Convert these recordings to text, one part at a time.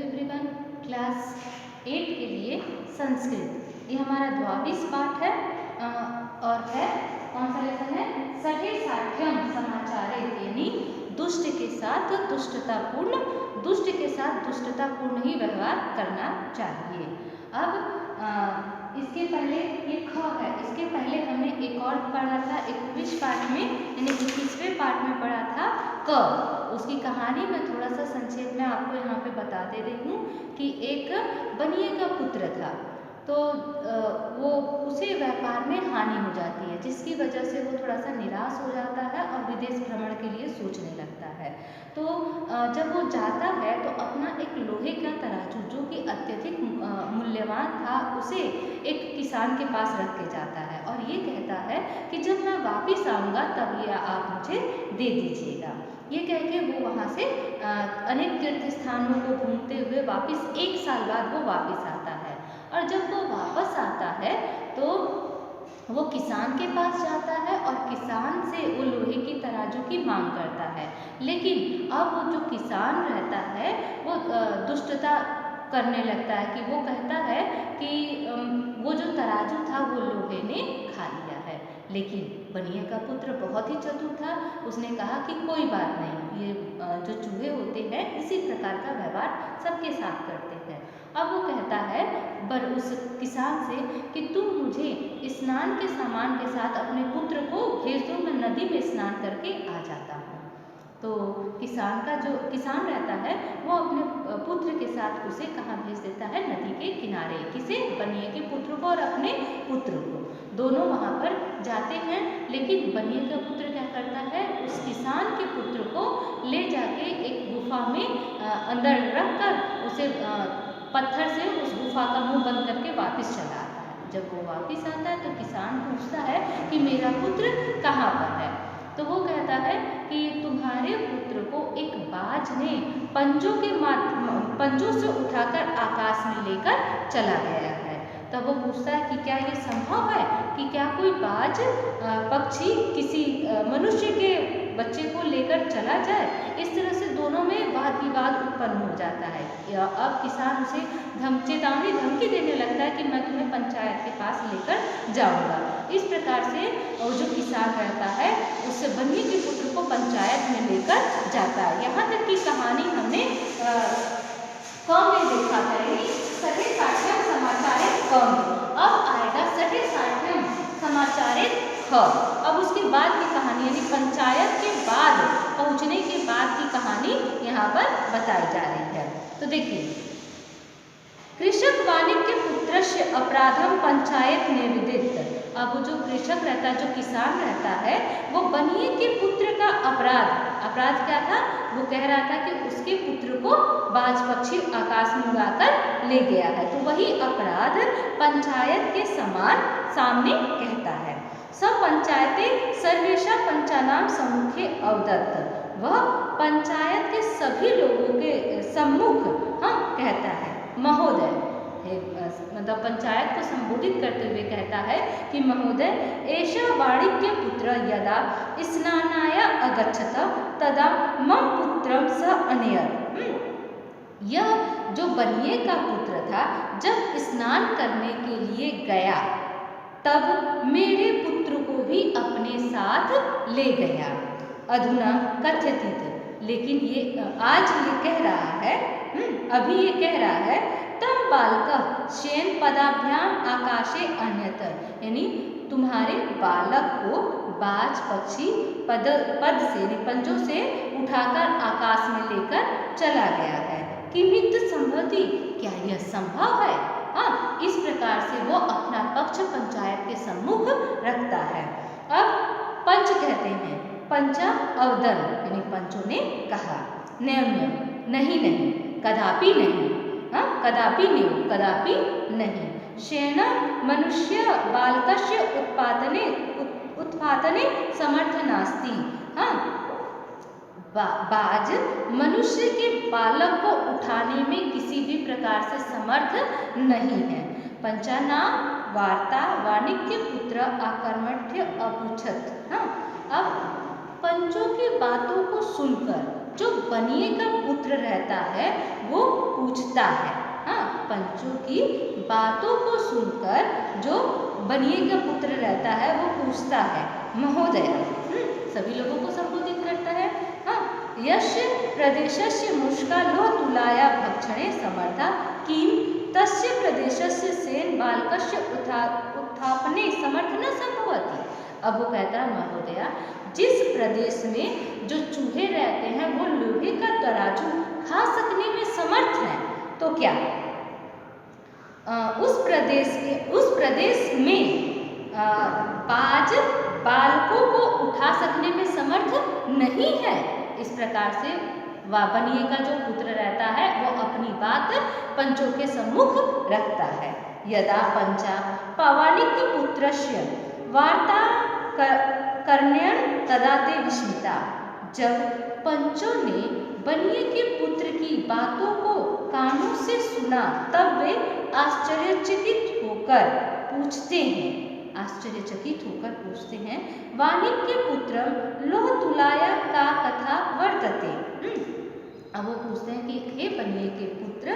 Everyone, class 8 के लिए संस्कृत ये हमारा द्वादश पाठ है और है कौन सा लेसन है? सठे साठ्यम समाचारित, यानी दुष्ट के साथ दुष्टतापूर्ण ही व्यवहार करना चाहिए। अब इसके पहले ये ख है, इसके पहले हमने एक और पढ़ा था 21 पाठ में, यानी 21वें पाठ में पढ़ा था क। उसकी कहानी मैं थोड़ा सा संक्षेप में आपको यहाँ पे बता दे रही हूँ कि एक बनिए का पुत्र था, तो वो उसे व्यापार में हानि हो जाती है, जिसकी वजह से वो थोड़ा सा निराश हो जाता है और विदेश भ्रमण के लिए सोचने लगता है। तो जब वो जाता है तो अपना एक लोहे का तराजू जो कि अत्यधिक मूल्यवान था उसे एक किसान के पास रख के जाता है और ये कहता है कि जब मैं वापस आऊँगा तब ये आप मुझे दे दीजिएगा। ये कह के वो वहाँ से अनेक तीर्थ स्थानों को घूमते हुए वापस 1 साल बाद वो वापस आता है। और जब वो वापस आता है तो वो किसान के पास जाता है और किसान से वो लोहे की तराजू की मांग करता है, लेकिन अब वो जो किसान रहता है वो दुष्टता करने लगता है कि वो कहता है कि वो जो तराजू था वो लोहे ने खा लिया है। लेकिन बनिए का पुत्र बहुत ही चतुर था, उसने कहा कि कोई बात नहीं, ये जो चूहे होते हैं इसी प्रकार का व्यवहार सबके साथ करते हैं। अब वो कहता है उस किसान से कि तुम मुझे स्नान के सामान के साथ अपने पुत्र को भेज दो, मैं नदी में स्नान करके आ जाता हूँ। तो किसान रहता है वो अपने पुत्र के साथ उसे कहाँ भेज देता है? नदी के किनारे। किसे? बनिए के पुत्र को और अपने पुत्र को, दोनों वहाँ पर जाते हैं। लेकिन बनिए का पुत्र क्या करता है? उस किसान के पुत्र को ले जाके एक गुफा में अंदर रख कर उसे पत्थर से उस गुफा का मुंह बंद करके वापस चला आता है। जब वो वापस आता है तो किसान पूछता है कि मेरा पुत्र कहाँ पर है? तो वो कहता है कि तुम्हारे पुत्र को एक बाज ने पंजों से उठाकर आकाश में लेकर चला गया है। तब वो पूछता है कि क्या ये संभव है कि क्या कोई बाज पक्षी किसी मनुष्य के बच्चे को लेकर चला जाए? इस तरह से दोनों में वाद विवाद उत्पन्न हो जाता है। अब किसान उसे चेतावनी धमकी देने लगता है कि मैं तुम्हें पंचायत के पास लेकर जाऊंगा। इस प्रकार से वो जो किसान रहता है उससे बनिए के पुत्र को पंचायत में लेकर जाता है। यहाँ तक की कहानी हमने कौन में देखा था? सठे साठ्यम समाचारित कौन। अब आएगा सठे साठ्यम समाचारित ख। अब उसके बाद की कहानी, यानी पंचायत के बाद पहुंचने के बाद की कहानी यहाँ पर बताई जा रही है। तो देखिए, कृषक वाणिज्य पुत्रस्य अपराधम पंचायत निवेदित। अब वो जो कृषक रहता है, जो किसान रहता है, वो बनिए के पुत्र का अपराध क्या था? वो कह रहा था कि उसके पुत्र को बाज पक्षी आकाश में उड़ाकर ले गया है। तो वही अपराध पंचायत के सामने कहता है। सब पंचायते सर्वेशा पंचानाम सम्मुखे अवदत्त। वह पंचायत के सभी लोगों के सम्मुख कहता है महोदय, मतलब पंचायत को संबोधित करते हुए कहता है कि महोदय, एषा वाणिज्य पुत्र यदा स्नानाय अगच्छत तदा मम पुत्रम स अनयत्। यह जो बनिए का पुत्र था जब स्नान करने के लिए गया तब मेरे पुत्र को भी अपने साथ ले गया। अधुना कथ्यति, लेकिन ये आज ये कह रहा है, अभी ये कह रहा है, तम बालक शयन पदाभ्याम आकाशे अन्यत, यानी तुम्हारे बालक को बाज पक्षी पद से पंजों से उठाकर आकाश में लेकर चला गया है। किमित संभवति, क्या यह संभव है? इस प्रकार से वो अपना पक्ष पंचायत के सम्मुख रखता है। अब पंच कहते हैं, पंचा अवदन, यानी पंचों ने कहा, न्यम नहीं, कदापि नहीं, कदापि नहीं। शेन मनुष्य बालकस्य उत्पादने समर्थ नास्ति। बाज मनुष्य के बालक को उठाने में किसी भी प्रकार से समर्थ नहीं है। पंचानाम वार्ता वाणिज्य पुत्र आकर्मण्य अपूछत। अब पंचों की बातों को सुनकर जो बनिए का पुत्र रहता है वो पूछता है। हाँ, पंचों की बातों को सुनकर जो बनिए का पुत्र रहता है वो पूछता है, महोदय, सभी लोगों को संबोधित करता है। हाँ, यस्य प्रदेशस्य मुष्का लो तुलाया भक्षणे समर्था किम तस्य प्रदेशस्य सेन बालकस्य उत्थापने समर्थ न संभवति। अब वो कहता है, महोदया, जिस प्रदेश में जो चूहे रहते हैं वो लोहे का तराजू खा सकने में समर्थ हैं, तो क्या उस प्रदेश में बाज बालकों को उठा सकने में समर्थ नहीं है। इस प्रकार से बनिए का जो पुत्र रहता है वो अपनी बात पंचों के सम्मुख रखता है। यदा पंचा पौवाणिक पुत्रस्य वार्ता कर्ण्यन तदा ते विस्मिता। जब पंचों ने बनिए के पुत्र की बातों को कानों से सुना तब वे आश्चर्यचकित होकर पूछते हैं, वाणिज्य पुत्र लोह तुलाया का कथा वर्तते। अब वो पूछते हैं कि हे बनिए के पुत्र,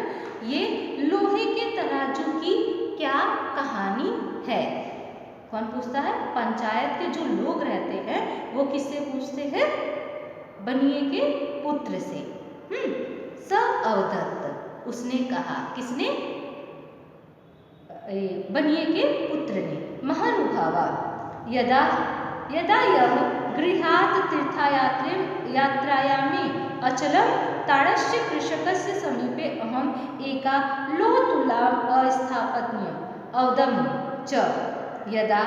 ये लोहे के तराजू की क्या कहानी है? कौन पूछता है? पंचायत के जो लोग रहते हैं वो किससे पूछते हैं? बनिए के पुत्र से। स अवदत्त, उसने कहा, किसने? बनिए के पुत्र ने। महानुभावा, यदा यह गृहात् तीर्थयात्रायामि अचलं ताडस्य कृषकस्य समीपे अहम एका लोहतुलाम् अस्थापयत् औदम् च यदा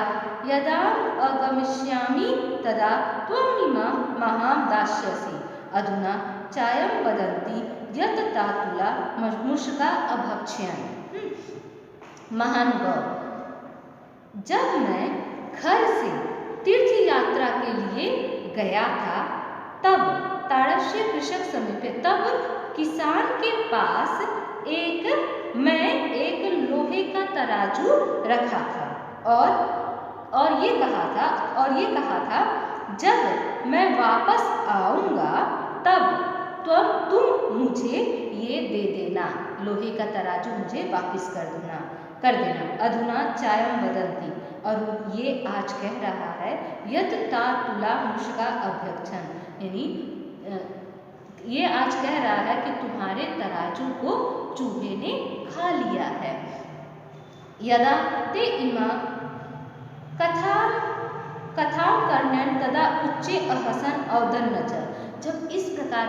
अगमिष्यामि तदा त्वमिमां मां दास्यसि। अधुना चायं वदन्ति यत् तातुला मुष्का अभक्ष्यन्। महानुभाव, जब मैं घर से तीर्थ यात्रा के लिए गया था तब ताड़स्य कृषक समीपे, तब किसान के पास मैं एक लोहे का तराजू रखा था और ये कहा था जब मैं वापस आऊंगा तब तुम मुझे ये दे देना, लोहे का तराजू मुझे वापस कर देना। अधुना चायम वदन्ति, और ये आज कह रहा है, यत तातुला मुष्का अभ्यक्षण, यानी ये आज कह रहा है कि तुम्हारे तराजू को चूहे ने खा लिया है। यदा ते इमा कथा कर्ण्यन तदा उच्चे अहसन अवदन्न च। जब इस प्रकार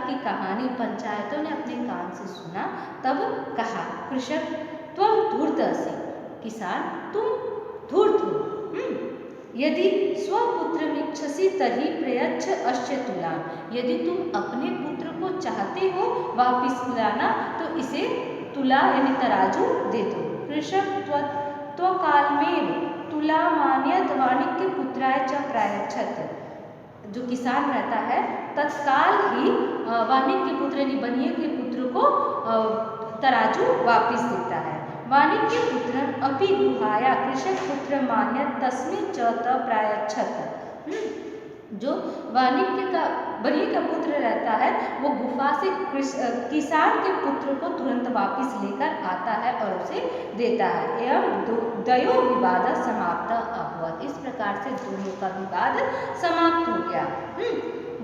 की कहानी पंचायतों ने अपने कान से सुना तब कहा, कृषक त्वं धूर्त असि, किसान तुम धूर्त हो। यदि स्वपुत्रमिच्छसि तर्हि प्रयच्छ अस्य तुलाम्, यदि तुम अपने पुत्र को चाहते हो वापिस लाना तो इसे तुला यानी तराजू दे दो। कृषक त्वकालमेव तुलामान्यत वाणिज्य पुत्राय च प्रायच्छत। जो किसान रहता है तत्काल ही वाणिज्य पुत्र यानी बनिए के पुत्र को तराजू वापिस देता है। वाणिज्य पुत्र अपि गुहाया कृषक पुत्र मान्य तस्मिन् च त प्रायच्छत। जो बनिए का पुत्र रहता है वो गुफा से किसान के पुत्र को तुरंत वापिस लेकर आता है और उसे देता है। एवं दयो विवाद समाप्त अभवत्। इस प्रकार से दोनों का विवाद समाप्त हो गया।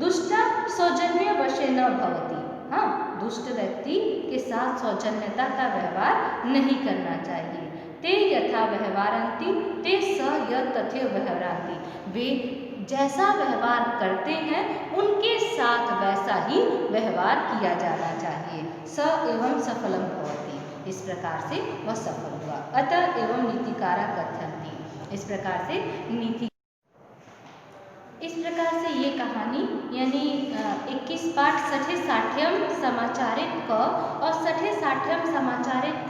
दुष्ट सौजन्य वशे न भवति। हाँ, दुष्ट व्यक्ति के साथ सौजन्यता का व्यवहार नहीं करना चाहिए। ते यथा व्यवहारन्ति ते स तथैव व्यवहारन्ति। वे जैसा व्यवहार करते हैं उनके साथ वैसा ही व्यवहार किया जाना चाहिए। स एवं सफलम भवति, इस प्रकार से वह सफल हुआ। अतः एवं नीतिकारा कथयन्ति, इस प्रकार से ये कहानी यानी 21 पाठ सठे साठ्यम समाचारे क और सठे साठ्यम समाचारे ख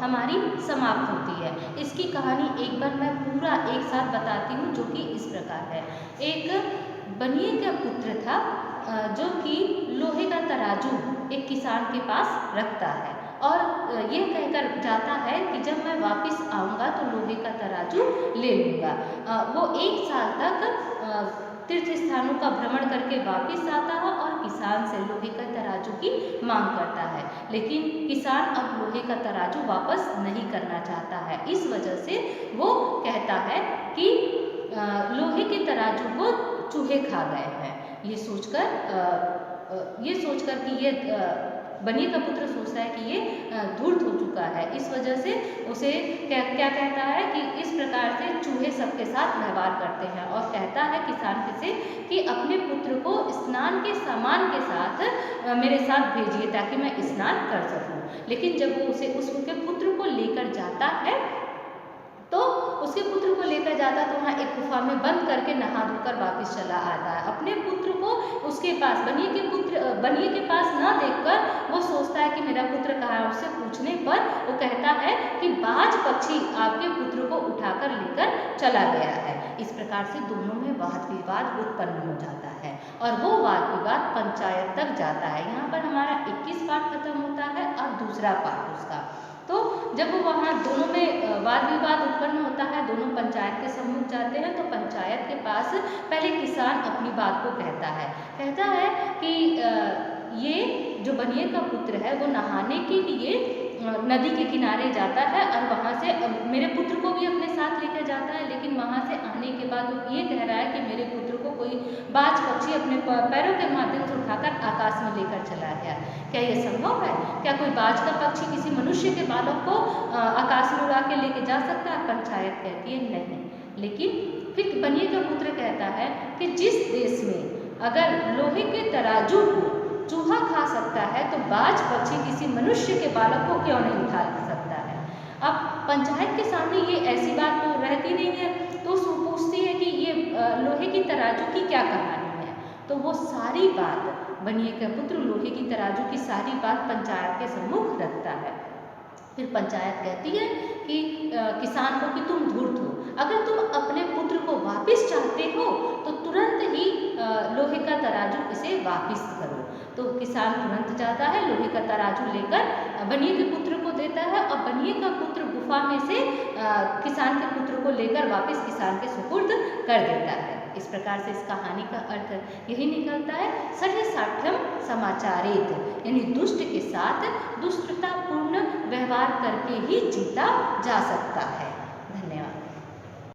हमारी समाप्त होती है। इसकी कहानी एक बार मैं पूरा एक साथ बताती हूँ, जो कि इस प्रकार है। एक बनिए का पुत्र था जो कि लोहे का तराजू एक किसान के पास रखता है और ये कहकर जाता है कि जब मैं वापस आऊँगा तो लोहे का तराजू ले लूँगा। वो 1 साल तक तीर्थ स्थानों का भ्रमण करके वापस आता है और किसान से लोहे का तराजू की मांग करता है। लेकिन किसान अब लोहे का तराजू वापस नहीं करना चाहता है। इस वजह से वो कहता है कि लोहे के तराजू को चूहे खा गए हैं। ये सोचकर कि ये बनिए का पुत्र सोचता है कि ये धूर्त हो चुका है। इस वजह से उसे क्या कहता है कि इस प्रकार से चूहे सबके साथ व्यवहार करते हैं और कहता है किसान से कि अपने पुत्र को स्नान के सामान के साथ मेरे साथ भेजिए ताकि मैं स्नान कर सकूं। लेकिन जब वो उसके पुत्र को लेकर जाता है तो उसके पुत्र को लेकर जाता तो वहाँ एक गुफा में बंद करके नहा धोकर वापस चला आता है। अपने पुत्र को उसके पास बनिए के पास न देखकर वो सोचता है कि मेरा पुत्र कहाँ है। उससे पूछने पर वो कहता है कि बाज पक्षी आपके पुत्र को उठाकर लेकर चला गया है। इस प्रकार से दोनों में वाद विवाद उत्पन्न हो जाता है और वो वाद विवाद पंचायत तक जाता है। यहाँ पर हमारा 21 पाठ खत्म होता है और दूसरा पाठ उसका। तो जब वहाँ दोनों में वाद विवाद उत्पन्न होता है, दोनों पंचायत के सम्मुख जाते हैं तो पंचायत के पास पहले किसान अपनी बात को कहता है कि ये जो बनिए का पुत्र है वो नहाने के लिए नदी के किनारे जाता है और वहाँ से मेरे पुत्र को भी अपने साथ लेकर जाता है। लेकिन वहाँ से आने के बाद वो ये कह रहा है कि मेरे पुत्र को कोई बाज पक्षी अपने पैरों के माध्यम से उठाकर आकाश में लेकर चला गया। क्या ये संभव है? क्या कोई बाज का पक्षी किसी मनुष्य के बालक को आकाश में उड़ा के लेके जा सकता है? पंचायत कहती है नहीं। लेकिन फिर बनिए का पुत्र कहता है कि जिस देश में अगर लोहे के तराजू को चूहा खा सकता है तो बाज पक्षी किसी मनुष्य के बालक को क्यों नहीं उठा सकता है। अब पंचायत के सामने ये ऐसी बात तो रहती नहीं है तो वो पूछती है कि ये लोहे की तराजू की क्या कहानी है। तो वो सारी बात बनिए का पुत्र लोहे की तराजू की सारी बात पंचायत के सम्मुख रखता है। फिर पंचायत कहती है कि किसान को कि तुम धूर्त हो, अगर तुम अपने पुत्र को वापस चाहते हो तो तुरंत ही लोहे का तराजू इसे वापस करो। तो किसान तुरंत जाता है, लोहे का तराजू लेकर बनिए के पुत्र को देता है और बनिए का पुत्र गुफा में से किसान के पुत्र को लेकर वापस किसान के सुपुर्द कर देता है। इस प्रकार से इस कहानी का अर्थ यही निकलता है, सठे साठ्यम समाचारित, यानी दुष्ट के साथ दुष्टतापूर्ण व्यवहार करके ही जीता जा सकता है।